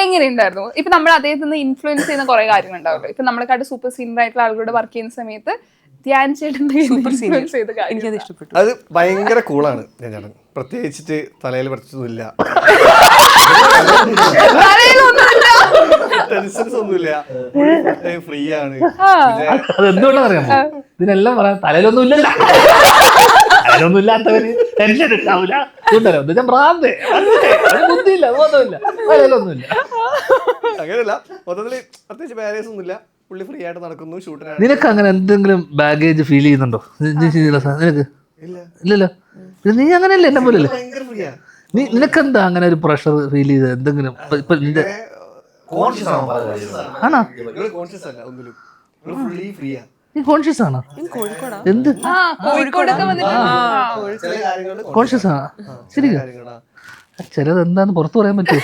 എങ്ങനെയുണ്ടായിരുന്നു? ഇപ്പൊ നമ്മൾ അദ്ദേഹത്തിൽ നിന്ന് ഇൻഫ്ലുവൻസ് ചെയ്യുന്ന കുറെ കാര്യങ്ങൾ ഉണ്ടാവല്ലോ. ഇപ്പൊ നമ്മളെക്കാട്ട് സൂപ്പർ സീനിയർ ആയിട്ടുള്ള ആളുകളോട് വർക്ക് ചെയ്യുന്ന സമയത്ത് ധ്യാൻ ചേട്ടൻ്റെ ഇൻഫ്ലുവൻസ് ചെയ്ത കാര്യം ഇഷ്ടപ്പെട്ടു. അത് ഭയങ്കര കൂളാണ് ചേട്ടൻ. പ്രത്യേകിച്ചിട്ട് തലയിൽ പഠിച്ചതൊന്നുമില്ല, ടെൻഷൻസ് ഒന്നുമില്ല, ഫ്രീ ആണ്. അതെന്തുകൊണ്ടാ അറിയാമോ? ഇതിനെല്ലാം പറയാം തലയിലൊന്നും ഇല്ലല്ലോ, തലയിലൊന്നും ഇല്ലാത്തവര് ടെൻഷൻ ഉണ്ടാവില്ല. ഭ്രാന്ത്, ബുദ്ധിയില്ല, ബോധമില്ല, തലയിലൊന്നുമില്ല. അങ്ങനെയല്ല, മൊത്തത്തില് പ്രത്യേകിച്ച് ബാരിയേഴ്സ് ഒന്നുമില്ല. പുള്ളി ഫ്രീ ആയിട്ട് നടക്കുന്നു, ഷൂട്ടിനാണ്. നിനക്ക് അങ്ങനെ എന്തെങ്കിലും ബാഗേജ് ഫീൽ ചെയ്യുന്നുണ്ടോ? നിനക്ക് ഇല്ലല്ലോ. നീ അങ്ങനെയല്ലേ എന്നെ പോലെ? നിനക്കെന്താ അങ്ങനെ ഒരു പ്രഷർ ഫീൽ ചെയ്ത് എന്തെങ്കിലും? ആണോ? നീ കോൺഷ്യസ് ആണോ? എന്ത് കോൺഷ്യസ് ആണോ? ശരിക്കും ചിലത് എന്താന്ന് പുറത്തു പറയാൻ പറ്റുമോ?